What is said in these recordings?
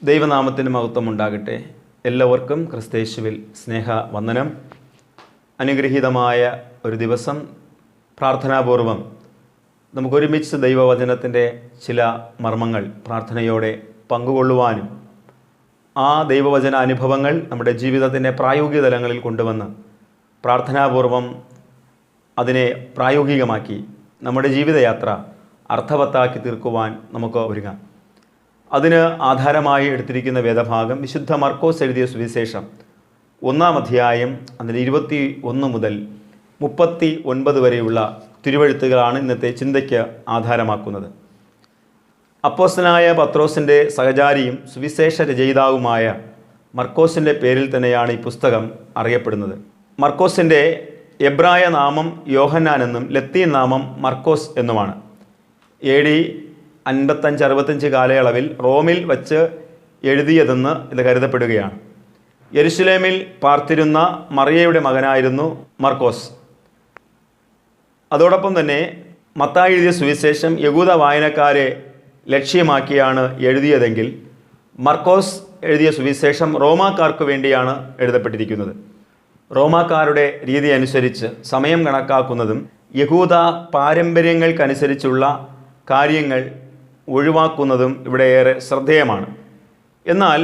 ദൈവനാമത്തിന് മഹത്വം ഉണ്ടാകട്ടെ. എല്ലാവർക്കും ക്രിസ്തയേശുവിൽ സ്നേഹവന്ദനം. അനുഗ്രഹീതമായ ഒരു ദിവസം പ്രാർത്ഥനാപൂർവം നമുക്കൊരുമിച്ച് ദൈവവചനത്തിൻ്റെ ചില മർമ്മങ്ങൾ പ്രാർത്ഥനയോടെ പങ്കുകൊള്ളുവാനും ആ ദൈവവചന അനുഭവങ്ങൾ നമ്മുടെ ജീവിതത്തിൻ്റെ പ്രായോഗിക തലങ്ങളിൽ കൊണ്ടുവന്ന് പ്രാർത്ഥനാപൂർവം അതിനെ പ്രായോഗികമാക്കി നമ്മുടെ ജീവിതയാത്ര അർത്ഥവത്താക്കി തീർക്കുവാൻ നമുക്ക് ഒരുങ്ങാം. അതിന് ആധാരമായി എടുത്തിരിക്കുന്ന വേദഭാഗം വിശുദ്ധ മർക്കോസ് എഴുതിയ സുവിശേഷം 1-ാം അധ്യായം അതിൽ 21 മുതൽ 39 വരെയുള്ള തിരുവെഴുത്തുകളാണ് ഇന്നത്തെ ചിന്തയ്ക്ക് ആധാരമാക്കുന്നത്. അപ്പോസ്തലനായ പത്രോസിൻ്റെ സഹചാരിയും സുവിശേഷ രചയിതാവുമായ മർക്കോസിൻ്റെ പേരിൽ തന്നെയാണ് ഈ പുസ്തകം അറിയപ്പെടുന്നത്. മർക്കോസിൻ്റെ എബ്രായ നാമം യോഹന്നാൻ എന്നും ലത്തീൻ നാമം മർക്കോസ് എന്നുമാണ്. AD 55-65 കാലയളവിൽ റോമിൽ വച്ച് എഴുതിയതെന്ന് ഇത് കരുതപ്പെടുകയാണ്. യെരുശലേമിൽ പാർത്തിരുന്ന മറിയയുടെ മകനായിരുന്നു മർക്കോസ്. അതോടൊപ്പം തന്നെ മത്തായി എഴുതിയ സുവിശേഷം യഹൂദ വായനക്കാരെ ലക്ഷ്യമാക്കിയാണ് എഴുതിയതെങ്കിൽ മർക്കോസ് എഴുതിയ സുവിശേഷം റോമാക്കാർക്ക് വേണ്ടിയാണ് എഴുതപ്പെട്ടിരിക്കുന്നത്. റോമാക്കാരുടെ രീതി അനുസരിച്ച് സമയം കണക്കാക്കുന്നതും യഹൂദ പാരമ്പര്യങ്ങൾക്കനുസരിച്ചുള്ള കാര്യങ്ങൾ ഒഴിവാക്കുന്നതും ഇവിടെ ഏറെ ശ്രദ്ധേയമാണ്. എന്നാൽ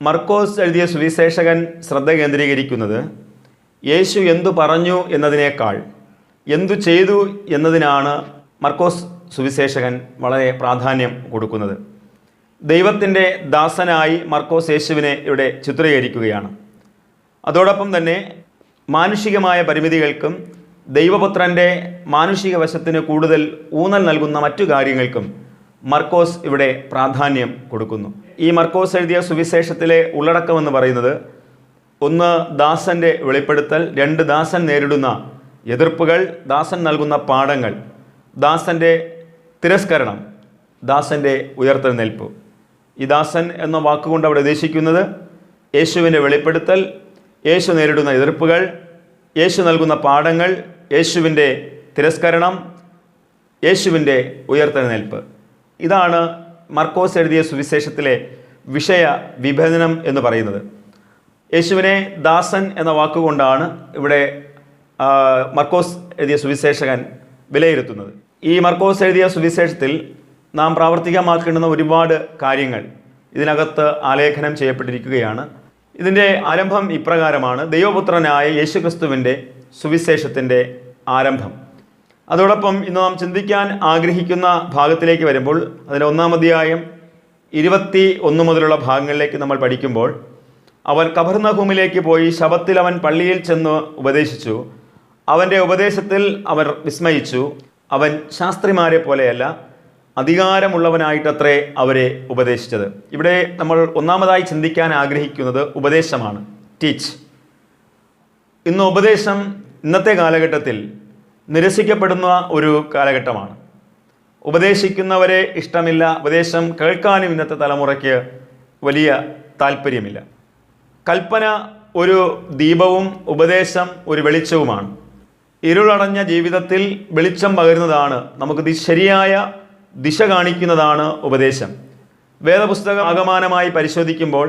മർക്കോസ് എഴുതിയ സുവിശേഷകൻ ശ്രദ്ധ കേന്ദ്രീകരിക്കുന്നത് യേശു എന്തു പറഞ്ഞു എന്നതിനേക്കാൾ എന്തു ചെയ്തു എന്നതിനാണ് മർക്കോസ് സുവിശേഷകൻ വളരെ പ്രാധാന്യം കൊടുക്കുന്നത്. ദൈവത്തിൻ്റെ ദാസനായി മർക്കോസ് യേശുവിനെ ഇവിടെ ചിത്രീകരിക്കുകയാണ്. അതോടൊപ്പം തന്നെ മാനുഷികമായ പരിമിതികൾക്കും ദൈവപുത്രൻ്റെ മാനുഷിക വശത്തിന് കൂടുതൽ ഊന്നൽ നൽകുന്ന മറ്റു കാര്യങ്ങൾക്കും മർക്കോസ് ഇവിടെ പ്രാധാന്യം കൊടുക്കുന്നു. ഈ മർക്കോസ് എഴുതിയ സുവിശേഷത്തിലെ ഉള്ളടക്കമെന്ന് പറയുന്നത് 1 ദാസൻ്റെ വെളിപ്പെടുത്തൽ, 2 ദാസൻ നേരിടുന്ന എതിർപ്പുകൾ, ദാസൻ നൽകുന്ന പാഠങ്ങൾ, ദാസൻ്റെ തിരസ്കരണം, ദാസൻ്റെ ഉയർത്തെഴുന്നേൽപ്പ്. ഈ ദാസൻ എന്ന വാക്കുകൊണ്ട് അവിടെ ഉദ്ദേശിക്കുന്നത് യേശുവിൻ്റെ വെളിപ്പെടുത്തൽ, യേശു നേരിടുന്ന എതിർപ്പുകൾ, യേശു നൽകുന്ന പാഠങ്ങൾ, യേശുവിൻ്റെ തിരസ്കരണം, യേശുവിൻ്റെ ഉയർത്തെഴുന്നേൽപ്പ്. ഇതാണ് മർക്കോസ് എഴുതിയ സുവിശേഷത്തിലെ വിഷയ വിഭജനം എന്ന് പറയുന്നത്. യേശുവിനെ ദാസൻ എന്ന വാക്കുകൊണ്ടാണ് ഇവിടെ മർക്കോസ് എഴുതിയ സുവിശേഷകൻ വിലയിരുത്തുന്നത്. ഈ മർക്കോസ് എഴുതിയ സുവിശേഷത്തിൽ നാം പ്രാവർത്തികമാക്കേണ്ടുന്ന ഒരുപാട് കാര്യങ്ങൾ ഇതിനകത്ത് ആലേഖനം ചെയ്യപ്പെട്ടിരിക്കുകയാണ്. ഇതിൻ്റെ ആരംഭം ഇപ്രകാരമാണ്: ദൈവപുത്രനായ യേശുക്രിസ്തുവിൻ്റെ സുവിശേഷത്തിൻ്റെ ആരംഭം. അതോടൊപ്പം ഇന്ന് നാം ചിന്തിക്കാൻ ആഗ്രഹിക്കുന്ന ഭാഗത്തിലേക്ക് വരുമ്പോൾ അതിൻ്റെ 1-ാം അധ്യായം 21 മുതലുള്ള ഭാഗങ്ങളിലേക്ക് നമ്മൾ പഠിക്കുമ്പോൾ, അവൻ കഫർന്നഹൂമിലേക്ക് പോയി ശബത്തിൽ അവൻ പള്ളിയിൽ ചെന്ന് ഉപദേശിച്ചു. അവൻ്റെ ഉപദേശത്തിൽ അവർ വിസ്മയിച്ചു. അവൻ ശാസ്ത്രിമാരെ പോലെയല്ല, അധികാരമുള്ളവനായിട്ടത്രേ അവരെ ഉപദേശിച്ചത്. ഇവിടെ നമ്മൾ ഒന്നാമതായി ചിന്തിക്കാൻ ആഗ്രഹിക്കുന്നത് ഉപദേശമാണ്, ടീച്ച്. ഇന്ന് ഉപദേശം ഇന്നത്തെ കാലഘട്ടത്തിൽ നിരസിക്കപ്പെടുന്ന ഒരു കാലഘട്ടമാണ്. ഉപദേശിക്കുന്നവരെ ഇഷ്ടമില്ല, ഉപദേശം കേൾക്കാനും ഇന്നത്തെ തലമുറയ്ക്ക് വലിയ താല്പര്യമില്ല. കൽപ്പന ഒരു ദീപവും ഉപദേശം ഒരു വെളിച്ചവുമാണ്. ഇരുളടഞ്ഞ ജീവിതത്തിൽ വെളിച്ചം പകരുന്നതാണ്, നമുക്ക് ശരിയായ ദിശ കാണിക്കുന്നതാണ് ഉപദേശം. വേദപുസ്തകം ആകമാനമായി പരിശോധിക്കുമ്പോൾ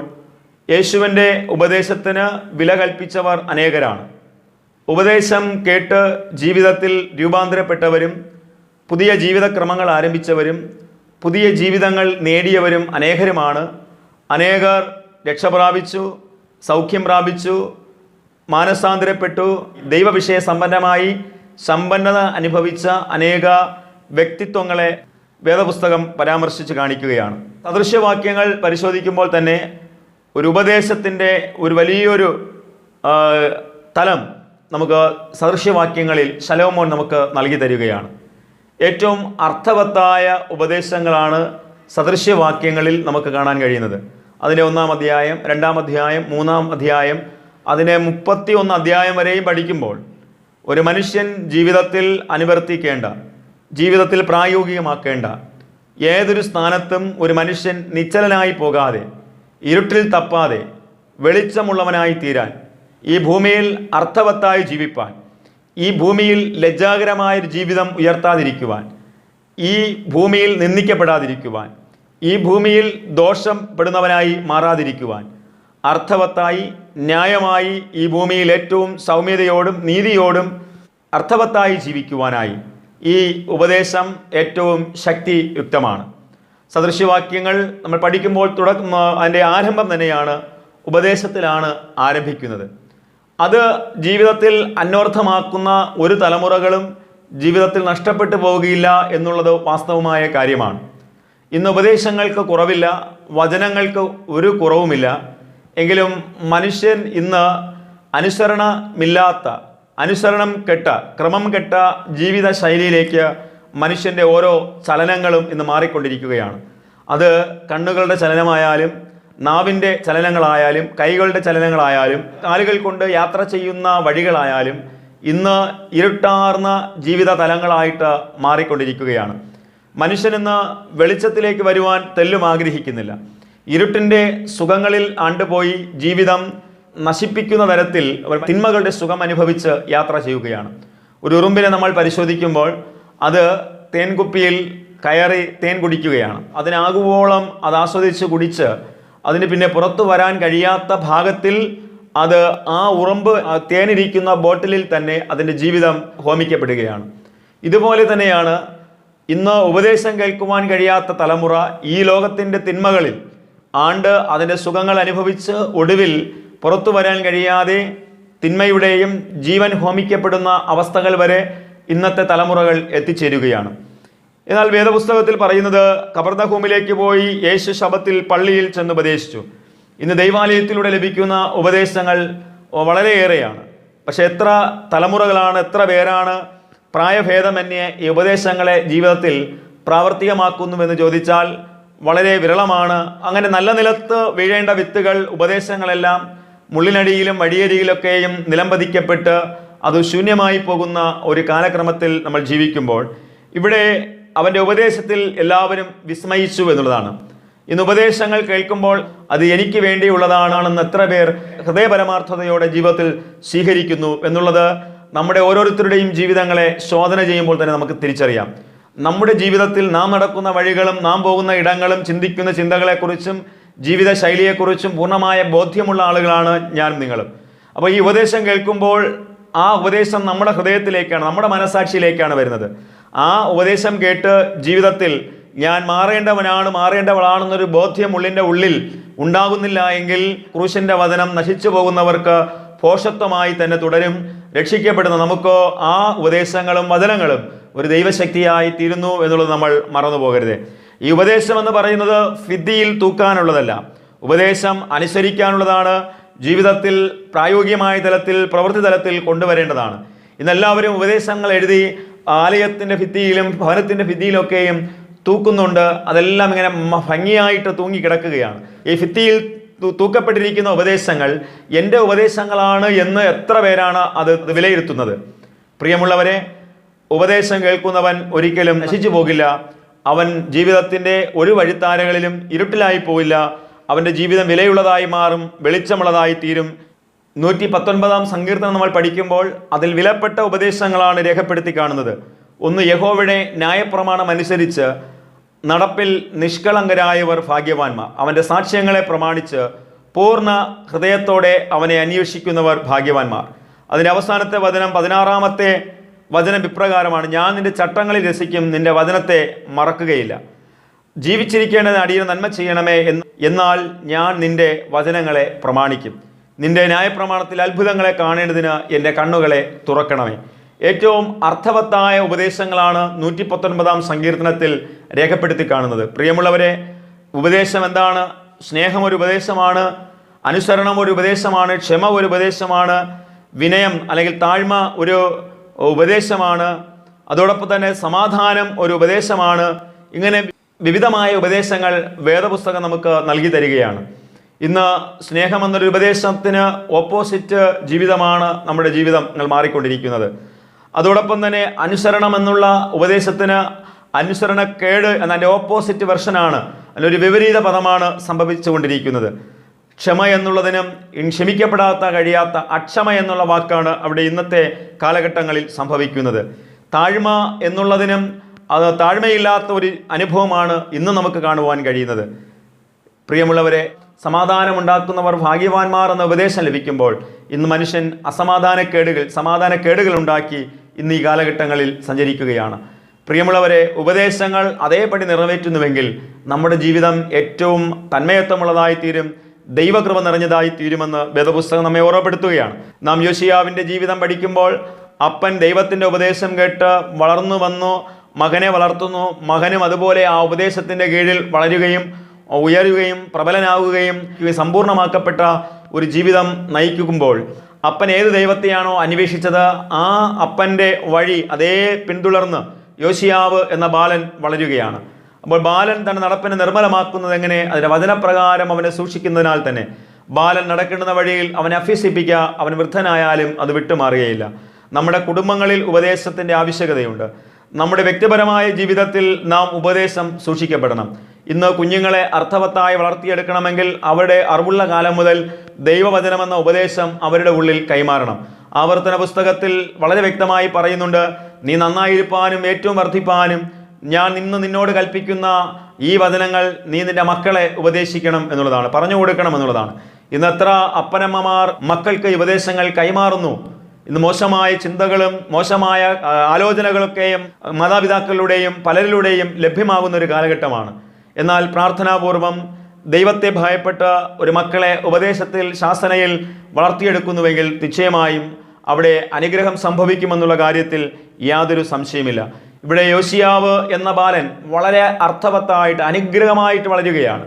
യേശുവിൻ്റെ ഉപദേശത്തിന് വില കൽപ്പിച്ചവർ അനേകരാണ്. ഉപദേശം കേട്ട് ജീവിതത്തിൽ രൂപാന്തരപ്പെട്ടവരും പുതിയ ജീവിതക്രമങ്ങൾ ആരംഭിച്ചവരും പുതിയ ജീവിതങ്ങൾ നേടിയവരും അനേകരുമാണ്. അനേകർ രക്ഷ പ്രാപിച്ചു, സൗഖ്യം പ്രാപിച്ചു, മാനസാന്തരപ്പെട്ടു, ദൈവവിഷയ സമ്പന്നമായി സമ്പന്നത അനുഭവിച്ച അനേക വ്യക്തിത്വങ്ങളെ വേദപുസ്തകം പരാമർശിച്ച് കാണിക്കുകയാണ്. സദൃശ്യവാക്യങ്ങൾ പരിശോധിക്കുമ്പോൾ തന്നെ ഒരു ഉപദേശത്തിൻ്റെ ഒരു വലിയൊരു തലം നമുക്ക് സദൃശ്യവാക്യങ്ങളിൽ ശലോമോൻ നമുക്ക് നൽകി തരികയാണ്. ഏറ്റവും അർത്ഥവത്തായ ഉപദേശങ്ങളാണ് സദൃശ്യവാക്യങ്ങളിൽ നമുക്ക് കാണാൻ കഴിയുന്നത്. അതിൻ്റെ 1-ാം അധ്യായം, 2-ാം അധ്യായം, 3-ാം അധ്യായം, അതിനെ 31 അധ്യായം വരെയും പഠിക്കുമ്പോൾ ഒരു മനുഷ്യൻ ജീവിതത്തിൽ അനുവർത്തിക്കേണ്ട, ജീവിതത്തിൽ പ്രായോഗികമാക്കേണ്ട ഏതൊരു സ്ഥാനത്തും ഒരു മനുഷ്യൻ നിശ്ചലനായി പോകാതെ, ഇരുട്ടിൽ തപ്പാതെ വെളിച്ചമുള്ളവനായി തീരാൻ, ഈ ഭൂമിയിൽ അർത്ഥവത്തായി ജീവിപ്പാൻ, ഈ ഭൂമിയിൽ ലജ്ജാകരമായൊരു ജീവിതം ഉയർത്താതിരിക്കുവാൻ, ഈ ഭൂമിയിൽ നിന്ദിക്കപ്പെടാതിരിക്കുവാൻ, ഈ ഭൂമിയിൽ ദോഷം പെടുന്നവനായി മാറാതിരിക്കുവാൻ, അർത്ഥവത്തായി ന്യായമായി ഈ ഭൂമിയിൽ ഏറ്റവും സൗമ്യതയോടും നീതിയോടും അർത്ഥവത്തായി ജീവിക്കുവാനായി ഈ ഉപദേശം ഏറ്റവും ശക്തിയുക്തമാണ്. സദൃശ്യവാക്യങ്ങൾ നമ്മൾ പഠിക്കുമ്പോൾ അതിൻ്റെ ആരംഭം തന്നെയാണ് ഉപദേശത്തിലാണ് ആരംഭിക്കുന്നത്. അത് ജീവിതത്തിൽ അന്വർത്ഥമാക്കുന്ന ഒരു തലമുറകളും ജീവിതത്തിൽ നഷ്ടപ്പെട്ടു പോവുകയില്ല എന്നുള്ളത് വാസ്തവമായ കാര്യമാണ്. ഇന്ന് ഉപദേശങ്ങൾക്ക് കുറവില്ല, വചനങ്ങൾക്ക് ഒരു കുറവുമില്ല. എങ്കിലും മനുഷ്യൻ ഇന്ന് അനുസരണം കെട്ട ക്രമം കെട്ട ജീവിത ശൈലിയിലേക്ക് മനുഷ്യൻ്റെ ഓരോ ചലനങ്ങളും ഇന്ന് മാറിക്കൊണ്ടിരിക്കുകയാണ്. അത് കണ്ണുകളുടെ ചലനമായാലും നാവിൻ്റെ ചലനങ്ങളായാലും കൈകളുടെ ചലനങ്ങളായാലും കാലുകൾ കൊണ്ട് യാത്ര ചെയ്യുന്ന വഴികളായാലും ഇന്ന് ഇരുട്ടാർന്ന ജീവിത തലങ്ങളായിട്ട് മാറിക്കൊണ്ടിരിക്കുകയാണ്. മനുഷ്യനിന്ന് വെളിച്ചത്തിലേക്ക് വരുവാൻ തെല്ലും ആഗ്രഹിക്കുന്നില്ല. ഇരുട്ടിൻ്റെ സുഖങ്ങളിൽ ആണ്ടുപോയി ജീവിതം നശിപ്പിക്കുന്ന തരത്തിൽ തിന്മകളുടെ സുഖം അനുഭവിച്ച് യാത്ര ചെയ്യുകയാണ്. ഒരു ഉറുമ്പിനെ നമ്മൾ പരിശോധിക്കുമ്പോൾ അത് തേൻകുപ്പിയിൽ കയറി തേൻ കുടിക്കുകയാണ്. അതിനാകുവോളം അത് ആസ്വദിച്ച് കുടിച്ച് അതിന് പിന്നെ പുറത്തു വരാൻ കഴിയാത്ത ഭാഗത്തിൽ അത് ആ ഉറുമ്പ് തേനിരിക്കുന്ന ബോട്ടിലിൽ തന്നെ അതിൻ്റെ ജീവിതം ഹോമിക്കപ്പെടുകയാണ്. ഇതുപോലെ തന്നെയാണ് ഇന്ന് ഉപദേശം കേൾക്കുവാൻ കഴിയാത്ത തലമുറ ഈ ലോകത്തിൻ്റെ തിന്മകളിൽ അതിൻ്റെ സുഖങ്ങൾ അനുഭവിച്ച് ഒടുവിൽ പുറത്തു വരാൻ കഴിയാതെ തിന്മയുടെയും ജീവൻ ഹോമിക്കപ്പെടുന്ന അവസ്ഥകൾ വരെ ഇന്നത്തെ തലമുറകൾ എത്തിച്ചേരുകയാണ്. എന്നാൽ വേദപുസ്തകത്തിൽ പറയുന്നത് കബർനഹൂമിലേക്ക് പോയി യേശു ശബത്തിൽ പള്ളിയിൽ ചെന്ന് ഉപദേശിച്ചു. ഇന്ന് ദൈവാലയത്തിലൂടെ ലഭിക്കുന്ന ഉപദേശങ്ങൾ വളരെയേറെയാണ്. പക്ഷെ എത്ര തലമുറകളാണ്, എത്ര പേരാണ് പ്രായഭേദമന്യേ ഈ ഉപദേശങ്ങളെ ജീവിതത്തിൽ പ്രാവർത്തികമാക്കുന്നുവെന്ന് ചോദിച്ചാൽ വളരെ വിരളമാണ്. അങ്ങനെ നല്ല നിലത്ത് വീഴേണ്ട വിത്തുകൾ, ഉപദേശങ്ങളെല്ലാം മുള്ളിനടിയിലും വഴിയരികിലൊക്കെയും നിലംപതിക്കപ്പെട്ട് അത് ശൂന്യമായി പോകുന്ന ഒരു കാലക്രമത്തിൽ നമ്മൾ ജീവിക്കുമ്പോൾ ഇവിടെ അവൻ്റെ ഉപദേശത്തിൽ എല്ലാവരും വിസ്മയിച്ചു എന്നുള്ളതാണ്. ഇന്ന് ഉപദേശങ്ങൾ കേൾക്കുമ്പോൾ അത് എനിക്ക് വേണ്ടിയുള്ളതാണെന്ന് എത്ര പേർ ഹൃദയപരമാർത്ഥതയോടെ ജീവിതത്തിൽ സ്വീകരിക്കുന്നു എന്നുള്ളത് നമ്മുടെ ഓരോരുത്തരുടെയും ജീവിതങ്ങളെ ശോധന ചെയ്യുമ്പോൾ തന്നെ നമുക്ക് തിരിച്ചറിയാം. നമ്മുടെ ജീവിതത്തിൽ നാം നടക്കുന്ന വഴികളും നാം പോകുന്ന ഇടങ്ങളും ചിന്തിക്കുന്ന ചിന്തകളെക്കുറിച്ചും ജീവിത ശൈലിയെക്കുറിച്ചും പൂർണ്ണമായ ബോധ്യമുള്ള ആളുകളാണ് ഞാൻ നിങ്ങളും. അപ്പോൾ ഈ ഉപദേശം കേൾക്കുമ്പോൾ ആ ഉപദേശം നമ്മുടെ ഹൃദയത്തിലേക്കാണ്, നമ്മുടെ മനസാക്ഷിയിലേക്കാണ് വരുന്നത്. ആ ഉപദേശം കേട്ട് ജീവിതത്തിൽ ഞാൻ മാറേണ്ടവളാണെന്നൊരു ബോധ്യം ഉള്ളിൽ ഉണ്ടാകുന്നില്ല എങ്കിൽ ക്രൂശിൻ്റെ വചനം നശിച്ചു പോകുന്നവർക്ക് ഭോഷത്വമായി തന്നെ തുടരും. രക്ഷിക്കപ്പെടുന്ന നമുക്കോ ആ ഉപദേശങ്ങളും വചനങ്ങളും ഒരു ദൈവശക്തിയായി തീരുന്നു എന്നുള്ളത് നമ്മൾ മറന്നു പോകരുത്. ഈ ഉപദേശം എന്ന് പറയുന്നത് ഭിത്തിയിൽ തൂക്കാനുള്ളതല്ല, ഉപദേശം അനുസരിക്കാനുള്ളതാണ്. ജീവിതത്തിൽ പ്രായോഗികമായ തലത്തിൽ, പ്രവൃത്തി തലത്തിൽ കൊണ്ടുവരേണ്ടതാണ്. ഇന്നെല്ലാവരും ഉപദേശങ്ങൾ എഴുതി ആലയത്തിൻ്റെ ഭിത്തിയിലും ഭവനത്തിൻ്റെ ഭിത്തിയിലൊക്കെയും തൂക്കുന്നുണ്ട്. അതെല്ലാം ഇങ്ങനെ ഭംഗിയായിട്ട് തൂങ്ങിക്കിടക്കുകയാണ്. ഈ ഭിത്തിയിൽ തൂക്കപ്പെട്ടിരിക്കുന്ന ഉപദേശങ്ങൾ എൻ്റെ ഉപദേശങ്ങളാണ് എന്ന് എത്ര പേരാണ് അത് വിലയിരുത്തുന്നത്? പ്രിയമുള്ളവരെ, ഉപദേശം കേൾക്കുന്നവൻ ഒരിക്കലും നശിച്ചു പോകില്ല. അവൻ ജീവിതത്തിൻ്റെ ഒരു വഴിത്താരകളിലും ഇരുട്ടിലായി പോയില്ല. അവൻ്റെ ജീവിതം വിലയുള്ളതായി മാറും, വെളിച്ചമുള്ളതായി തീരും. 119 സങ്കീർത്തനം നമ്മൾ പഠിക്കുമ്പോൾ അതിൽ വിലപ്പെട്ട ഉപദേശങ്ങളാണ് രേഖപ്പെടുത്തി കാണുന്നത്. ഒന്ന്, യഹോവയുടെ ന്യായപ്രമാണം അനുസരിച്ച് നടപ്പിൽ നിഷ്കളങ്കരായവർ ഭാഗ്യവാന്മാർ. അവൻ്റെ സാക്ഷ്യങ്ങളെ പ്രമാണിച്ച് പൂർണ്ണ ഹൃദയത്തോടെ അവനെ അന്വേഷിക്കുന്നവർ ഭാഗ്യവാന്മാർ. അതിൻ്റെ അവസാനത്തെ വചനം 16-ാമത്തെ വചനം ഇപ്രകാരമാണ്: ഞാൻ നിന്റെ ചട്ടങ്ങളിൽ രസിക്കും, നിന്റെ വചനത്തെ മറക്കുകയില്ല. ജീവിച്ചിരിക്കേണ്ടതിന് അടിയന് നന്മ ചെയ്യണമേ, എന്നാൽ ഞാൻ നിന്റെ വചനങ്ങളെ പ്രമാണിക്കും. നിന്റെ ന്യായപ്രമാണത്തിൽ അത്ഭുതങ്ങളെ കാണേണ്ടതിന് എൻ്റെ കണ്ണുകളെ തുറക്കണമേ. ഏറ്റവും അർത്ഥവത്തായ ഉപദേശങ്ങളാണ് 119 സങ്കീർത്തനത്തിൽ രേഖപ്പെടുത്തി കാണുന്നത്. പ്രിയമുള്ളവരെ, ഉപദേശം എന്താണ്? സ്നേഹം ഒരു ഉപദേശമാണ്, അനുസരണം ഒരു ഉപദേശമാണ്, ക്ഷമ ഒരു ഉപദേശമാണ്, വിനയം അല്ലെങ്കിൽ താഴ്മ ഒരു ഉപദേശമാണ്, അതോടൊപ്പം തന്നെ സമാധാനം ഒരു ഉപദേശമാണ്. ഇങ്ങനെ വിവിധമായ ഉപദേശങ്ങൾ വേദപുസ്തകം നമുക്ക് നൽകി തരികയാണ്. ഇന്ന് സ്നേഹം എന്നൊരു ഉപദേശത്തിന് ഓപ്പോസിറ്റ് ജീവിതമാണ് നമ്മുടെ ജീവിതങ്ങൾ മാറിക്കൊണ്ടിരിക്കുന്നത്. അതോടൊപ്പം തന്നെ അനുസരണം എന്നുള്ള ഉപദേശത്തിന് അനുസരണക്കേട് എന്നതിൻ്റെ ഓപ്പോസിറ്റ് വെർഷനാണ്, അതിലൊരു വിപരീത പദമാണ് സംഭവിച്ചുകൊണ്ടിരിക്കുന്നത്. ക്ഷമ എന്നുള്ളതിനും ക്ഷമിക്കപ്പെടാത്ത കഴിയാത്ത അക്ഷമ എന്നുള്ള വാക്കാണ് അവിടെ ഇന്നത്തെ കാലഘട്ടങ്ങളിൽ സംഭവിക്കുന്നത്. താഴ്മ എന്നുള്ളതിനും അത് താഴ്മയില്ലാത്ത ഒരു അനുഭവമാണ് ഇന്ന് നമുക്ക് കാണുവാൻ കഴിയുന്നത്. പ്രിയമുള്ളവരെ, സമാധാനമുണ്ടാക്കുന്നവർ ഭാഗ്യവാന്മാർ എന്ന ഉപദേശം ലഭിക്കുമ്പോൾ ഇന്ന് മനുഷ്യൻ സമാധാനക്കേടുകൾ ഉണ്ടാക്കി ഇന്ന് ഈ കാലഘട്ടങ്ങളിൽ സഞ്ചരിക്കുകയാണ്. പ്രിയമുള്ളവരെ, ഉപദേശങ്ങൾ അതേപടി നിറവേറ്റുന്നുവെങ്കിൽ നമ്മുടെ ജീവിതം ഏറ്റവും തന്മയത്വമുള്ളതായി തീരും, ദൈവകൃപ നിറഞ്ഞതായി തീരുമെന്ന് വേദപുസ്തകം നമ്മെ ഓർമ്മപ്പെടുത്തുകയാണ്. നാം യോശിയാവിൻ്റെ ജീവിതം പഠിക്കുമ്പോൾ അപ്പൻ ദൈവത്തിൻ്റെ ഉപദേശം കേട്ട് വളർന്നു വന്നു, മകനെ വളർത്തുന്നു. മകനും അതുപോലെ ആ ഉപദേശത്തിൻ്റെ കീഴിൽ വളരുകയും ഉയരുകയും പ്രബലനാവുകയും സമ്പൂർണ്ണമാക്കപ്പെട്ട ഒരു ജീവിതം നയിക്കുമ്പോൾ അപ്പൻ ഏത് ദൈവത്തെയാണോ അന്വേഷിച്ചത് ആ അപ്പൻ്റെ വഴി അതേ പിന്തുടർന്ന് യോശിയാവ് എന്ന ബാലൻ വളരുകയാണ്. അപ്പോൾ ബാലൻ തന്റെ നടപ്പിനെ നിർമ്മലമാക്കുന്നത് എങ്ങനെ? അതിന്റെ വചനപ്രകാരം അവനെ സൂക്ഷിക്കുന്നതിനാൽ തന്നെ. ബാലൻ നടക്കേണ്ടുന്ന വഴിയിൽ അവനെ അഭ്യസിപ്പിക്കുക, അവൻ വൃദ്ധനായാലും അത് വിട്ടുമാറുകയില്ല. നമ്മുടെ കുടുംബങ്ങളിൽ ഉപദേശത്തിന്റെ ആവശ്യകതയുണ്ട്. നമ്മുടെ വ്യക്തിപരമായ ജീവിതത്തിൽ നാം ഉപദേശം സൂക്ഷിക്കപ്പെടണം. ഇന്ന് കുഞ്ഞുങ്ങളെ അർത്ഥവത്തായി വളർത്തിയെടുക്കണമെങ്കിൽ അവരുടെ അറിവുള്ള കാലം മുതൽ ദൈവവചനമെന്ന ഉപദേശം അവരുടെ ഉള്ളിൽ കൈമാറണം. ആവർത്തന പുസ്തകത്തിൽ വളരെ വ്യക്തമായി പറയുന്നുണ്ട്, നീ നന്നായിരിക്കാനും ഏറ്റവും വർദ്ധിപ്പാനും ഞാൻ ഇന്ന് നിന്നോട് കൽപ്പിക്കുന്ന ഈ വചനങ്ങൾ നീ നിന്റെ മക്കളെ ഉപദേശിക്കണം എന്നുള്ളതാണ്, പറഞ്ഞു കൊടുക്കണം എന്നുള്ളതാണ്. ഇന്ന് എത്ര അപ്പനമ്മമാർ മക്കൾക്ക് ഈ ഉപദേശങ്ങൾ കൈമാറുന്നു. ഇന്ന് മോശമായ ചിന്തകളും മോശമായ ആലോചനകളൊക്കെയും മാതാപിതാക്കളുടെയും പലരിലൂടെയും ലഭ്യമാകുന്ന ഒരു കാലഘട്ടമാണ്. എന്നാൽ പ്രാർത്ഥനാപൂർവം ദൈവത്തെ ഭയപ്പെട്ട ഒരു മക്കളെ ഉപദേശത്തിൽ ശാസനയിൽ വളർത്തിയെടുക്കുന്നുവെങ്കിൽ നിശ്ചയമായും അവിടെ അനുഗ്രഹം സംഭവിക്കുമെന്നുള്ള കാര്യത്തിൽ യാതൊരു സംശയമില്ല. ഇവിടെ യോശിയാവ് എന്ന ബാലൻ വളരെ അർത്ഥവത്തായിട്ട് അനുഗ്രഹമായിട്ട് വളരുകയാണ്.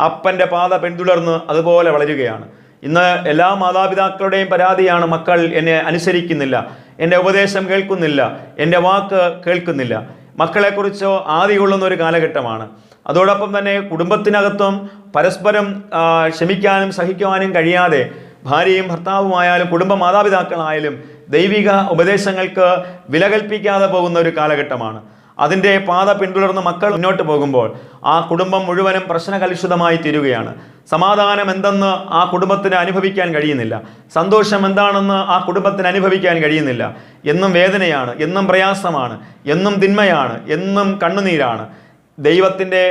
അപ്പൻ്റെ പാത പിന്തുടർന്ന് അതുപോലെ വളരുകയാണ്. ഇന്ന് എല്ലാ മാതാപിതാക്കളുടെയും പരാതിയാണ്, മക്കൾ എന്നെ അനുസരിക്കുന്നില്ല, എൻ്റെ ഉപദേശം കേൾക്കുന്നില്ല, എൻ്റെ വാക്ക് കേൾക്കുന്നില്ല. മക്കളെക്കുറിച്ചോ ആദി കൊള്ളുന്ന ഒരു കാലഘട്ടമാണ്. അതോടൊപ്പം തന്നെ കുടുംബത്തിനകത്തും പരസ്പരം ക്ഷമിക്കാനും സഹിക്കുവാനും കഴിയാതെ ഭാര്യയും ഭർത്താവുമായാലും കുടുംബ മാതാപിതാക്കളായാലും ദൈവിക ഉപദേശങ്ങൾക്ക് വില കൽപ്പിക്കാതെ പോകുന്ന ഒരു കാലഘട്ടമാണ്. അതിൻ്റെ പാത പിന്തുടർന്ന് മക്കൾ മുന്നോട്ട് പോകുമ്പോൾ ആ കുടുംബം മുഴുവനും പ്രശ്നകലുഷിതമായി തീരുകയാണ്. സമാധാനം എന്തെന്ന് ആ കുടുംബത്തിന് അനുഭവിക്കാൻ കഴിയുന്നില്ല. സന്തോഷം എന്താണെന്ന് ആ കുടുംബത്തിന് അനുഭവിക്കാൻ കഴിയുന്നില്ല. എന്നും വേദനയാണ്, എന്നും പ്രയാസമാണ്, എന്നും തിന്മയാണ്, എന്നും കണ്ണുനീരാണ്. ദൈവത്തിൻ്റെ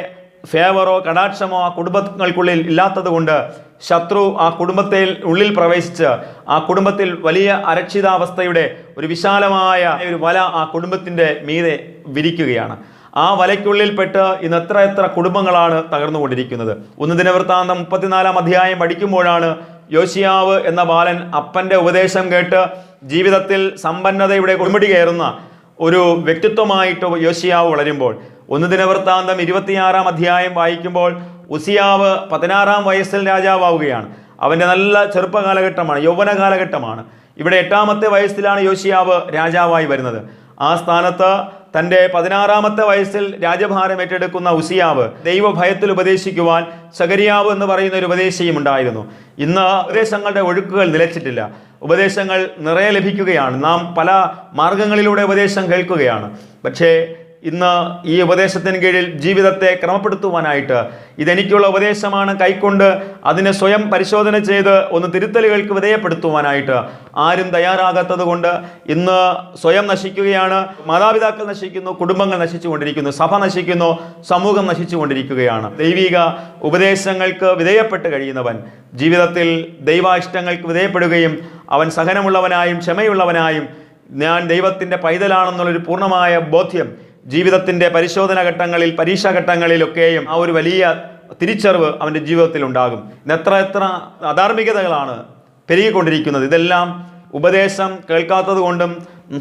ഫേവറോ കടാക്ഷമോ ആ കുടുംബങ്ങൾക്കുള്ളിൽ ഇല്ലാത്തത് കൊണ്ട് ശത്രു ആ കുടുംബത്തിൽ ഉള്ളിൽ പ്രവേശിച്ച് ആ കുടുംബത്തിൽ വലിയ അരക്ഷിതാവസ്ഥയുടെ ഒരു വിശാലമായ ഒരു വല ആ കുടുംബത്തിൻ്റെ മീതെ വിരിക്കുകയാണ്. ആ വലയ്ക്കുള്ളിൽപ്പെട്ട് ഇന്ന് എത്ര കുടുംബങ്ങളാണ് തകർന്നുകൊണ്ടിരിക്കുന്നത്. 1 ദിനവൃത്താന്തം 34-ാം അധ്യായം പഠിക്കുമ്പോഴാണ് യോശിയാവ് എന്ന ബാലൻ അപ്പൻ്റെ ഉപദേശം കേട്ട് ജീവിതത്തിൽ സമ്പന്നതയുടെ കൊടുമുടി കയറുന്ന ഒരു വ്യക്തിത്വമായിട്ട് യോശിയാവ് വളരുമ്പോൾ 1 ദിനവൃത്താന്തം 26-ാം അധ്യായം വായിക്കുമ്പോൾ ഉസിയാവ് 16-ാം വയസ്സിൽ രാജാവാവുകയാണ്. അവൻ്റെ നല്ല ചെറുപ്പ കാലഘട്ടമാണ്, യൗവന കാലഘട്ടമാണ്. ഇവിടെ 8-ാമത്തെ വയസ്സിലാണ് യോശിയാവ് രാജാവായി വരുന്നത്. ആ സ്ഥാനത്ത് തൻ്റെ 16-ാമത്തെ വയസ്സിൽ രാജഭാരം ഏറ്റെടുക്കുന്ന ഉസിയാവ് ദൈവഭയത്തിൽ ഉപദേശിക്കുവാൻ സഖരിയാവ് എന്ന് പറയുന്ന ഒരു ഉപദേശിയും ഉണ്ടായിരുന്നു. ഇന്ന് ഉപദേശങ്ങളുടെ ഒഴുക്കുകൾ നിലച്ചിട്ടില്ല. ഉപദേശങ്ങൾ നിറയെ ലഭിക്കുകയാണ്. നാം പല മാർഗങ്ങളിലൂടെ ഉപദേശം കേൾക്കുകയാണ്. പക്ഷേ ഇന്ന് ഈ ഉപദേശത്തിന് കീഴിൽ ജീവിതത്തെ ക്രമപ്പെടുത്തുവാനായിട്ട് ഇതെനിക്കുള്ള ഉപദേശമാണ് കൈക്കൊണ്ട് അതിനെ സ്വയം പരിശോധന ചെയ്ത് ഒന്ന് തിരുത്തലുകൾക്ക് വിധേയപ്പെടുത്തുവാനായിട്ട് ആരും തയ്യാറാകാത്തത് കൊണ്ട് ഇന്ന് സ്വയം നശിക്കുകയാണ്. മാതാപിതാക്കൾ നശിക്കുന്നു, കുടുംബങ്ങൾ നശിച്ചുകൊണ്ടിരിക്കുന്നു, സഭ നശിക്കുന്നു, സമൂഹം നശിച്ചുകൊണ്ടിരിക്കുകയാണ്. ദൈവിക ഉപദേശങ്ങൾക്ക് വിധേയപ്പെട്ട് കഴിയുന്നവൻ ജീവിതത്തിൽ ദൈവായിഷ്ടങ്ങൾക്ക് വിധേയപ്പെടുകയും അവൻ സഹനമുള്ളവനായും ക്ഷമയുള്ളവനായും ഞാൻ ദൈവത്തിൻ്റെ പൈതലാണെന്നുള്ളൊരു പൂർണ്ണമായ ബോധ്യം ജീവിതത്തിൻ്റെ പരിശോധന ഘട്ടങ്ങളിൽ പരീക്ഷാ ഘട്ടങ്ങളിലൊക്കെയും ആ ഒരു വലിയ തിരിച്ചറിവ് അവൻ്റെ ജീവിതത്തിൽ ഉണ്ടാകും. എത്ര അധാർമികതകളാണ് പെരുകിക്കൊണ്ടിരിക്കുന്നത്. ഇതെല്ലാം ഉപദേശം കേൾക്കാത്തത് കൊണ്ടും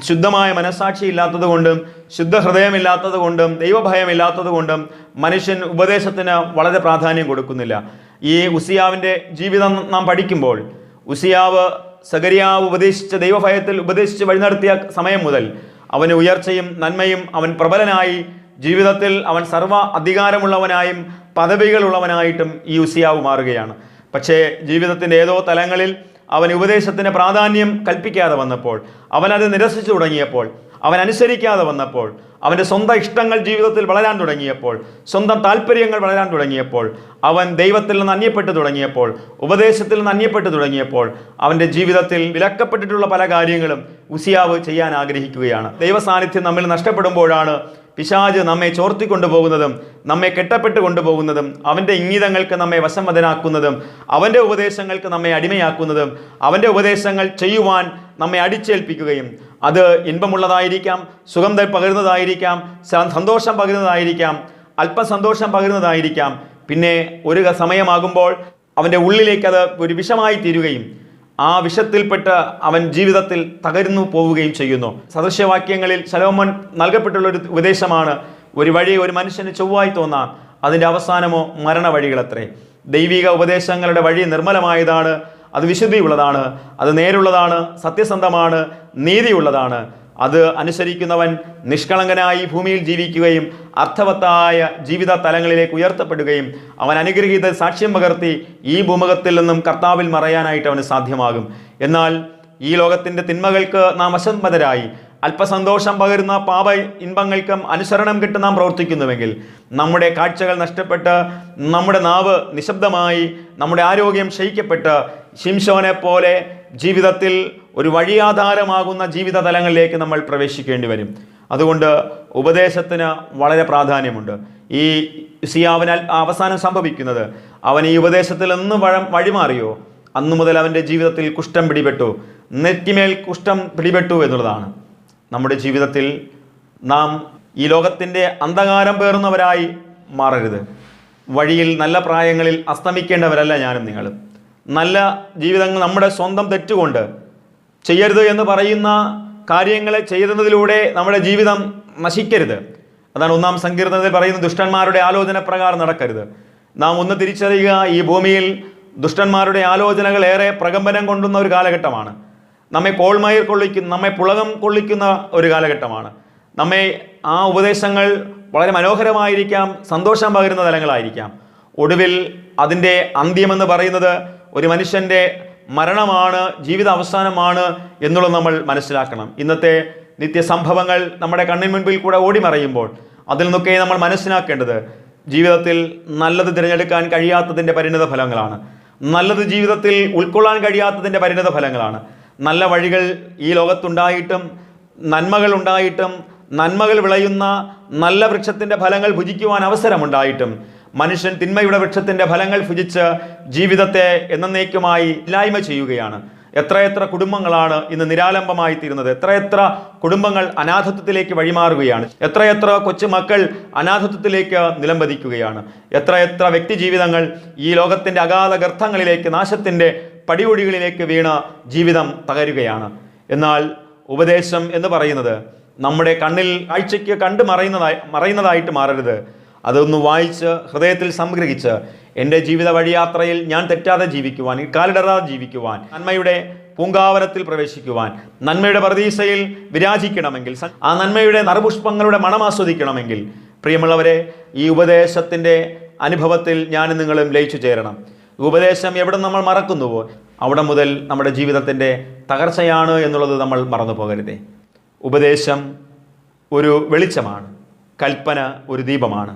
ശുദ്ധമായ മനസ്സാക്ഷി ഇല്ലാത്തത് കൊണ്ടും ശുദ്ധഹൃദയമില്ലാത്തത് കൊണ്ടും ദൈവഭയമില്ലാത്തത് കൊണ്ടും മനുഷ്യൻ ഉപദേശത്തിന് വളരെ പ്രാധാന്യം കൊടുക്കുന്നില്ല. ഈ ഉസിയാവിൻ്റെ ജീവിതം നാം പഠിക്കുമ്പോൾ ഉസിയാവ് സഖരിയാവ് ഉപദേശിച്ച ദൈവഭയത്തിൽ ഉപദേശിച്ച് വഴി നടത്തിയ സമയം മുതൽ അവന് ഉയർച്ചയും നന്മയും, അവൻ പ്രബലനായി ജീവിതത്തിൽ അവൻ സർവ്വ അധികാരമുള്ളവനായും പദവികളുള്ളവനായിട്ടും ഈ ഉസിയാവ് മാറുകയാണ്. പക്ഷേ ജീവിതത്തിൻ്റെ ഏതോ തലങ്ങളിൽ അവൻ ഉപദേശത്തിന് പ്രാധാന്യം കൽപ്പിക്കാതെ വന്നപ്പോൾ, അവനത് നിരസിച്ചു തുടങ്ങിയപ്പോൾ, അവൻ അനുസരിക്കാതെ വന്നപ്പോൾ, അവൻ്റെ സ്വന്തം ഇഷ്ടങ്ങൾ ജീവിതത്തിൽ വളരാൻ തുടങ്ങിയപ്പോൾ, സ്വന്തം താല്പര്യങ്ങൾ വളരാൻ തുടങ്ങിയപ്പോൾ, അവൻ ദൈവത്തിൽ നിന്ന് അന്യപ്പെട്ടു തുടങ്ങിയപ്പോൾ, ഉപദേശത്തിൽ നിന്ന് അന്യപ്പെട്ടു തുടങ്ങിയപ്പോൾ അവൻ്റെ ജീവിതത്തിൽ വിലക്കപ്പെട്ടിട്ടുള്ള പല കാര്യങ്ങളും ഉസിയാവ് ചെയ്യാൻ ആഗ്രഹിക്കുകയാണ്. ദൈവസാന്നിധ്യം നമ്മിൽ നഷ്ടപ്പെടുമ്പോഴാണ് പിശാച് നമ്മെ ചോർത്തിക്കൊണ്ടുപോകുന്നതും നമ്മെ കെട്ടപ്പെട്ട് കൊണ്ടുപോകുന്നതും അവൻ്റെ ഇംഗിതങ്ങൾക്ക് നമ്മെ വശംവദനാക്കുന്നതും അവൻ്റെ ഉപദേശങ്ങൾക്ക് നമ്മെ അടിമയാക്കുന്നതും അവൻ്റെ ഉപദേശങ്ങൾ ചെയ്യുവാൻ നമ്മെ അടിച്ചേൽപ്പിക്കുകയും അത് ഇൻപമുള്ളതായിരിക്കാം, സുഖം പകരുന്നതായിരിക്കാം, സന്തോഷം പകരുന്നതായിരിക്കാം, അല്പം സന്തോഷം പകരുന്നതായിരിക്കാം. പിന്നെ ഒരു സമയമാകുമ്പോൾ അവൻ്റെ ഉള്ളിലേക്ക് അത് ഒരു വിഷമായി തീരുകയും ആ വിഷത്തിൽപ്പെട്ട് അവൻ ജീവിതത്തിൽ തകർന്നു പോവുകയും ചെയ്യുന്നു. സദൃശ്യവാക്യങ്ങളിൽ ശലോമോൻ നൽകപ്പെട്ടുള്ളൊരു ഉപദേശമാണ്, ഒരു വഴി ഒരു മനുഷ്യന് ചൊവ്വായി തോന്നാം, അതിൻ്റെ അവസാനമോ മരണ വഴികളത്രേ. ദൈവിക ഉപദേശങ്ങളുടെ വഴി നിർമ്മലമായതാണ്, അത് വിശുദ്ധിയുള്ളതാണ്, അത് നേരുള്ളതാണ്, സത്യസന്ധമാണ്, നീതിയുള്ളതാണ്. അത് അനുസരിക്കുന്നവൻ നിഷ്കളങ്കനായി ഭൂമിയിൽ ജീവിക്കുകയും അർത്ഥവത്തായ ജീവിത തലങ്ങളിലേക്ക് ഉയർത്തപ്പെടുകയും അവൻ അനുഗ്രഹീത സാക്ഷ്യം പകർത്തി ഈ ഭൂമുഖത്തിൽ നിന്നും കർത്താവിൽ മറയാനായിട്ട് അവന് സാധ്യമാകും. എന്നാൽ ഈ ലോകത്തിൻ്റെ തിന്മകൾക്ക് നാം അസംബദ്ധരായി അല്പസന്തോഷം പകരുന്ന പാപ ഇൻപങ്ങൾക്കും അനുസരണം കിട്ട് നാം പ്രവർത്തിക്കുന്നുവെങ്കിൽ നമ്മുടെ കാഴ്ചകൾ നഷ്ടപ്പെട്ട് നമ്മുടെ നാവ് നിശബ്ദമായി നമ്മുടെ ആരോഗ്യം ക്ഷയിക്കപ്പെട്ട് ശിംശോനെ പോലെ ജീവിതത്തിൽ ഒരു വഴിയാധാരമാകുന്ന ജീവിത തലങ്ങളിലേക്ക് നമ്മൾ പ്രവേശിക്കേണ്ടി വരും. അതുകൊണ്ട് ഉപദേശത്തിന് വളരെ പ്രാധാന്യമുണ്ട്. ഈ ഉസിയാവിനാൽ അവസാനം സംഭവിക്കുന്നത്, അവൻ ഈ ഉപദേശത്തിൽ എന്ന് വഴിമാറിയോ അന്നു മുതൽ അവൻ്റെ ജീവിതത്തിൽ കുഷ്ഠം പിടിപെട്ടു, നെറ്റിമേൽ കുഷ്ഠം പിടിപെട്ടു എന്നുള്ളതാണ്. നമ്മുടെ ജീവിതത്തിൽ നാം ഈ ലോകത്തിൻ്റെ അന്ധകാരം പേറുന്നവരായി മാറരുത്. വഴിയിൽ നല്ല പ്രായങ്ങളിൽ അസ്തമിക്കേണ്ടവരല്ല ഞാനും നിങ്ങളും. നല്ല ജീവിതങ്ങൾ നമ്മുടെ സ്വന്തം തെറ്റുകൊണ്ട് ചെയ്യരുത് എന്ന് പറയുന്ന കാര്യങ്ങളെ ചെയ്യുന്നതിലൂടെ നമ്മുടെ ജീവിതം നശിക്കരുത്. അതാണ് 1-ാം സങ്കീർത്തനത്തിൽ പറയുന്നത്, ദുഷ്ടന്മാരുടെ ആലോചന പ്രകാരം നടക്കരുത്. നാം ഒന്ന് തിരിച്ചറിയുക, ഈ ഭൂമിയിൽ ദുഷ്ടന്മാരുടെ ആലോചനകൾ ഏറെ പ്രകമ്പനം കൊണ്ടുന്ന ഒരു കാലഘട്ടമാണ്. നമ്മെ കോൾമയർ കൊള്ളിക്കുന്ന, നമ്മെ പുളകം കൊള്ളിക്കുന്ന ഒരു കാലഘട്ടമാണ്. നമ്മെ ആ ഉപദേശങ്ങൾ വളരെ മനോഹരമായിരിക്കാം, സന്തോഷം പകരുന്ന തലങ്ങളായിരിക്കാം. ഒടുവിൽ അതിൻ്റെ അന്ത്യമെന്ന് പറയുന്നത് ഒരു മനുഷ്യൻ്റെ മരണമാണ്, ജീവിത അവസാനമാണ് എന്നുള്ളത് നമ്മൾ മനസ്സിലാക്കണം. ഇന്നത്തെ നിത്യസംഭവങ്ങൾ നമ്മുടെ കണ്ണിന് മുൻപിൽ കൂടെ ഓടിമറയുമ്പോൾ അതിൽ നിന്നൊക്കെ നമ്മൾ മനസ്സിലാക്കേണ്ടത് ജീവിതത്തിൽ നല്ലത് തിരഞ്ഞെടുക്കാൻ കഴിയാത്തതിൻ്റെ പരിണിത ഫലങ്ങളാണ്. നല്ലത് ജീവിതത്തിൽ ഉൾക്കൊള്ളാൻ കഴിയാത്തതിൻ്റെ പരിണിത ഫലങ്ങളാണ്. നല്ല വഴികൾ ഈ ലോകത്തുണ്ടായിട്ടും നന്മകൾ ഉണ്ടായിട്ടും നന്മകൾ വിളയുന്ന നല്ല വൃക്ഷത്തിൻ്റെ ഫലങ്ങൾ ഭുജിക്കുവാൻ അവസരമുണ്ടായിട്ടും മനുഷ്യൻ തിന്മയുടെ വൃക്ഷത്തിൻ്റെ ഫലങ്ങൾ ഭുജിച്ച് ജീവിതത്തെ എന്നേക്കുമായി ഇല്ലായ്മ ചെയ്യുകയാണ്. എത്രയെത്ര കുടുംബങ്ങളാണ് ഇന്ന് നിരാലംബമായി തീരുന്നത്. എത്രയെത്ര കുടുംബങ്ങൾ അനാഥത്വത്തിലേക്ക് വഴിമാറുകയാണ്. എത്രയെത്ര കൊച്ചുമക്കൾ അനാഥത്വത്തിലേക്ക് നിലംപതിക്കുകയാണ്. എത്രയെത്ര വ്യക്തി ജീവിതങ്ങൾ ഈ ലോകത്തിൻ്റെ അഗാധ ഗർത്തങ്ങളിലേക്ക്, നാശത്തിൻ്റെ പടിയൊടികളിലേക്ക് വീണ ജീവിതം തകരുകയാണ്. എന്നാൽ ഉപദേശം എന്ന് പറയുന്നത് നമ്മുടെ കണ്ണിൽ കാഴ്ചയ്ക്ക് കണ്ടു മറയുന്നതായിട്ട് മാറരുത്. അതൊന്ന് വായിച്ച് ഹൃദയത്തിൽ സംഗ്രഹിച്ച് എൻ്റെ ജീവിത വഴിയാത്രയിൽ ഞാൻ തെറ്റാതെ ജീവിക്കുവാൻ, കാലിടറാതെ ജീവിക്കുവാൻ, നന്മയുടെ പൂങ്കാവനത്തിൽ പ്രവേശിക്കുവാൻ, നന്മയുടെ പർദീസയിൽ വിരാജിക്കണമെങ്കിൽ, ആ നന്മയുടെ നറുപുഷ്പങ്ങളുടെ മണം ആസ്വദിക്കണമെങ്കിൽ, പ്രിയമുള്ളവരെ, ഈ ഉപദേശത്തിൻ്റെ അനുഭവത്തിൽ ഞാനും നിങ്ങളും ലയിച്ചു ചേരണം. ഉപദേശം എവിടെ നമ്മൾ മറക്കുന്നുവോ അവിടെ മുതൽ നമ്മുടെ ജീവിതത്തിൻ്റെ തകർച്ചയാണ് എന്നുള്ളത് നമ്മൾ മറന്നു പോകരുതേ. ഉപദേശം ഒരു വെളിച്ചമാണ്, കൽപ്പന ഒരു ദീപമാണ്.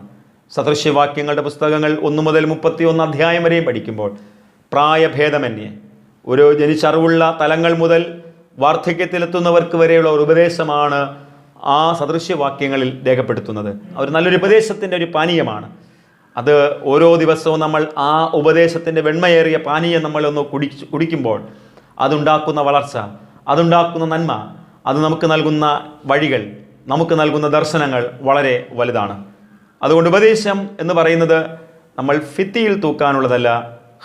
സദൃശ്യവാക്യങ്ങളുടെ പുസ്തകങ്ങൾ 1 മുതൽ 31 അധ്യായം വരെയും പഠിക്കുമ്പോൾ പ്രായഭേദമന്യേ ഒരു ജനിച്ചറിവുള്ള തലങ്ങൾ മുതൽ വാർദ്ധക്യത്തിലെത്തുന്നവർക്ക് വരെയുള്ള ഒരു ഉപദേശമാണ് ആ സദൃശ്യവാക്യങ്ങളിൽ രേഖപ്പെടുത്തുന്നത്. ഒരു നല്ലൊരു ഉപദേശത്തിൻ്റെ ഒരു പാനീയമാണ് അത്. ഓരോ ദിവസവും നമ്മൾ ആ ഉപദേശത്തിൻ്റെ വെണ്മയേറിയ പാനീയം നമ്മളൊന്ന് കുടിക്കുമ്പോൾ അതുണ്ടാക്കുന്ന വളർച്ച, അതുണ്ടാക്കുന്ന നന്മ, അത് നമുക്ക് നൽകുന്ന വഴികൾ, നമുക്ക് നൽകുന്ന ദർശനങ്ങൾ വളരെ വലുതാണ്. അതുകൊണ്ട് ഉപദേശം എന്ന് പറയുന്നത് നമ്മൾ ഭിത്തിയിൽ തൂക്കാനുള്ളതല്ല,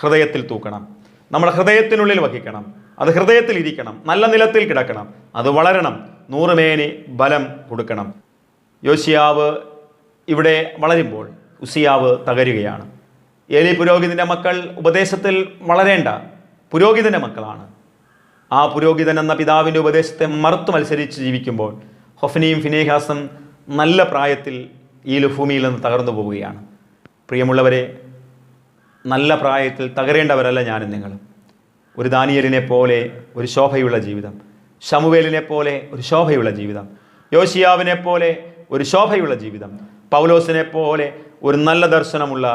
ഹൃദയത്തിൽ തൂക്കണം. നമ്മുടെ ഹൃദയത്തിനുള്ളിൽ വഹിക്കണം. അത് ഹൃദയത്തിൽ ഇരിക്കണം, നല്ല നിലത്തിൽ കിടക്കണം, അത് വളരണം, 100 മേനി ബലം കൊടുക്കണം. യോശിയാവ് ഇവിടെ വളരുമ്പോൾ ഉസിയാവ് തകരുകയാണ്. ഏലി പുരോഹിതൻ്റെ മക്കൾ ഉപദേശത്തിൽ വളരേണ്ട പുരോഹിതൻ്റെ മക്കളാണ്. ആ പുരോഹിതൻ എന്ന പിതാവിൻ്റെ ഉപദേശത്തെ മറുത്തു മത്സരിച്ച് ജീവിക്കുമ്പോൾ ഹൊഫ്നിയും ഫിനേഹാസും നല്ല പ്രായത്തിൽ ഈ ഭൂമിയിൽ നിന്ന് തകർന്നു പോവുകയാണ്. പ്രിയമുള്ളവരെ, നല്ല പ്രായത്തിൽ തകരേണ്ടവരല്ല ഞാനും നിങ്ങളും. ഒരു ദാനിയേലിനെ പോലെ ഒരു ശോഭയുള്ള ജീവിതം, ശമൂവേലിനെ പോലെ ഒരു ശോഭയുള്ള ജീവിതം, യോശിയാവിനെ പോലെ ഒരു ശോഭയുള്ള ജീവിതം, പൗലോസിനെ പോലെ ഒരു നല്ല ദർശനമുള്ള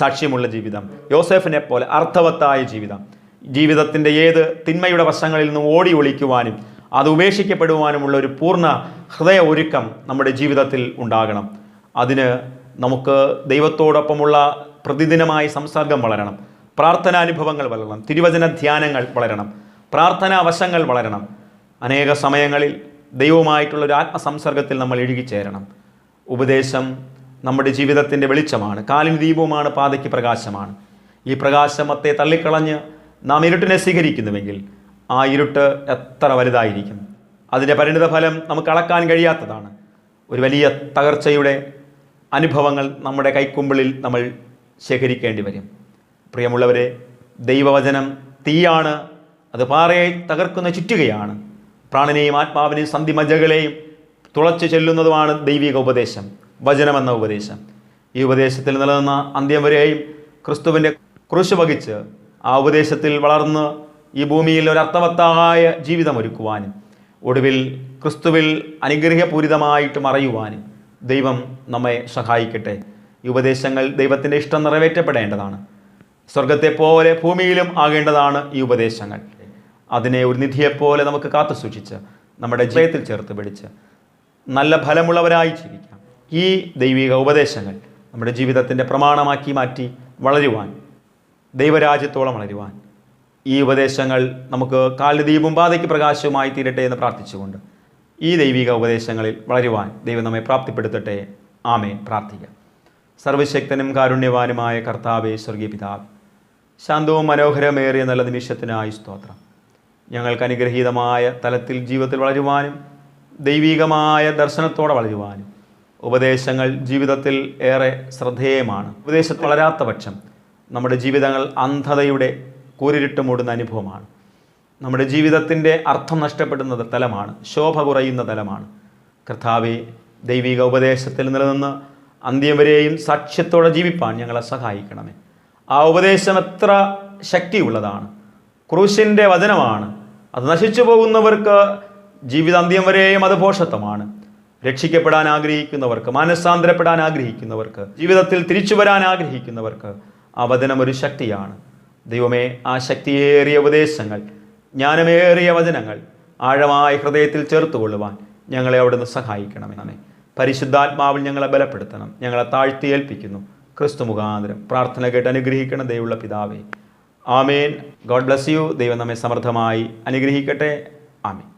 സാക്ഷ്യമുള്ള ജീവിതം, യോസേഫിനെ പോലെ അർത്ഥവത്തായ ജീവിതം, ജീവിതത്തിൻ്റെ ഏത് തിന്മയുടെ വശങ്ങളിൽ നിന്നും ഓടി ഒളിക്കുവാനും അത് ഉപേക്ഷിക്കപ്പെടുവാനുമുള്ള ഒരു പൂർണ്ണ ഹൃദയ ഒരുക്കം നമ്മുടെ ജീവിതത്തിൽ ഉണ്ടാകണം. അതിന് നമുക്ക് ദൈവത്തോടൊപ്പമുള്ള പ്രതിദിനമായ സംസർഗം വളരണം, പ്രാർത്ഥനാനുഭവങ്ങൾ വളരണം, തിരുവചന ധ്യാനങ്ങൾ വളരണം, പ്രാർത്ഥനാ വശങ്ങൾ വളരണം. അനേക സമയങ്ങളിൽ ദൈവവുമായിട്ടുള്ളൊരു ആത്മസംസർഗത്തിൽ നമ്മൾ ഇഴുകിച്ചേരണം. ഉപദേശം നമ്മുടെ ജീവിതത്തിൻ്റെ വെളിച്ചമാണ്, കാലിന് ദീപവുമാണ്, പാതയ്ക്ക് പ്രകാശമാണ്. ഈ പ്രകാശമത്തെ തള്ളിക്കളഞ്ഞ് നാം ഇരുട്ടിനെ സ്വീകരിക്കുന്നുവെങ്കിൽ ആ ഇരുട്ട് എത്ര വലുതായിരിക്കും. അതിൻ്റെ പരിണിത ഫലം നമുക്ക് അളക്കാൻ കഴിയാത്തതാണ്. ഒരു വലിയ തകർച്ചയുടെ അനുഭവങ്ങൾ നമ്മുടെ കൈക്കുമ്പിളിൽ നമ്മൾ ശേഖരിക്കേണ്ടി വരും. പ്രിയമുള്ളവരെ, ദൈവവചനം തീയാണ്, അത് പാറയെ തകർക്കുന്ന ചുറ്റുകയാണ്. പ്രാണനെയും ആത്മാവിനെയും സന്ധിമജ്ജകളെയും തുളച്ചു ചെല്ലുന്നതുമാണ് ദൈവിക ഉപദേശം, വചനമെന്ന ഉപദേശം. ഈ ഉപദേശത്തിൽ നിലനിന്ന അന്ത്യം വരെയും ക്രിസ്തുവിൻ്റെ ക്രൂശ് വഹിച്ച് ആ ഉപദേശത്തിൽ വളർന്ന് ഈ ഭൂമിയിൽ ഒരർത്ഥവത്തായ ജീവിതമൊരുക്കുവാനും ഒടുവിൽ ക്രിസ്തുവിൽ അനുഗ്രഹപൂരിതമായിട്ട് മറയുവാനും ദൈവം നമ്മെ സഹായിക്കട്ടെ. ഈ ഉപദേശങ്ങൾ ദൈവത്തിൻ്റെ ഇഷ്ടം നിറവേറ്റപ്പെടേണ്ടതാണ്. സ്വർഗത്തെപ്പോലെ ഭൂമിയിലും ആകേണ്ടതാണ് ഈ ഉപദേശങ്ങൾ. അതിനെ ഒരു നിധിയെപ്പോലെ നമുക്ക് കാത്തു സൂക്ഷിച്ച് നമ്മുടെ ജീവിതത്തിൽ ചേർത്ത് പിടിച്ച് നല്ല ഫലമുള്ളവരായി ജീവിക്കാം. ഈ ദൈവിക ഉപദേശങ്ങൾ നമ്മുടെ ജീവിതത്തിൻ്റെ പ്രമാണമാക്കി മാറ്റി വളരുവാൻ, ദൈവരാജ്യത്തോളം വളരുവാൻ ഈ ഉപദേശങ്ങൾ നമുക്ക് കാലിന് ദീപവും പാതയ്ക്ക് പ്രകാശവുമായി തീരട്ടെ എന്ന് പ്രാർത്ഥിച്ചുകൊണ്ട് ഈ ദൈവിക ഉപദേശങ്ങളിൽ വളരുവാൻ ദൈവം നമ്മെ പ്രാപ്തിപ്പെടുത്തട്ടെ. ആമേൻ. പ്രാർത്ഥിക്കാം. സർവശക്തനും കാരുണ്യവാനുമായ കർത്താവേ, സ്വർഗീയ പിതാവേ, ശാന്തവും മനോഹരമേറിയ നല്ല നിമിഷത്തിനായി സ്തോത്രം. ഞങ്ങൾക്ക് അനുഗ്രഹീതമായ തലത്തിൽ ജീവിതത്തിൽ വളരുവാനും ദൈവികമായ ദർശനത്തോടെ വളരുവാനും ഉപദേശങ്ങൾ ജീവിതത്തിൽ ഏറെ ശ്രദ്ധേയമാണ്. ഉപദേശത്തിൽ വളരാത്ത പക്ഷം നമ്മുടെ ജീവിതങ്ങൾ അന്ധതയുടെ കൂരിരുട്ട് മൂടുന്ന അനുഭവമാണ്. നമ്മുടെ ജീവിതത്തിൻ്റെ അർത്ഥം നഷ്ടപ്പെടുന്ന തലമാണ്, ശോഭ കുറയുന്ന തലമാണ്. കർത്താവേ, ദൈവിക ഉപദേശത്തിൽ നിലനിന്ന് അന്ത്യം വരെയും സാക്ഷ്യത്തോടെ ജീവിപ്പാൻ ഞങ്ങളെ സഹായിക്കണമേ. ആ ഉപദേശം എത്ര ശക്തിയുള്ളതാണ്, ക്രൂശിൻ്റെ വചനമാണ്. അത് നശിച്ചു പോകുന്നവർക്ക് ജീവിതാന്ത്യം വരെയും അത് പോഷത്വമാണ്. രക്ഷിക്കപ്പെടാൻ ആഗ്രഹിക്കുന്നവർക്ക്, മാനസാന്തരപ്പെടാൻ ആഗ്രഹിക്കുന്നവർക്ക്, ജീവിതത്തിൽ തിരിച്ചു വരാൻ ആഗ്രഹിക്കുന്നവർക്ക് ആ വചനം ഒരു ശക്തിയാണ്. ദൈവമേ, ആ ശക്തിയേറിയ ഉപദേശങ്ങൾ, ജ്ഞാനമേറിയ വചനങ്ങൾ ആഴമായ ഹൃദയത്തിൽ ചേർത്തുകൊള്ളുവാൻ ഞങ്ങളെ അവിടുന്ന് സഹായിക്കണമേ. പരിശുദ്ധാത്മാവിൽ ഞങ്ങളെ ബലപ്പെടുത്തണം. ഞങ്ങളെ താഴ്ത്തി ഏൽപ്പിക്കുന്നു. ക്രിസ്തു മുഖാന്തരം പ്രാർത്ഥന കേട്ട് അനുഗ്രഹിക്കണം ദൈവമുള്ള പിതാവേ. ആമേൻ. God bless you. ദൈവം നമ്മെ സമൃദ്ധമായി അനുഗ്രഹിക്കട്ടെ. ആമേൻ.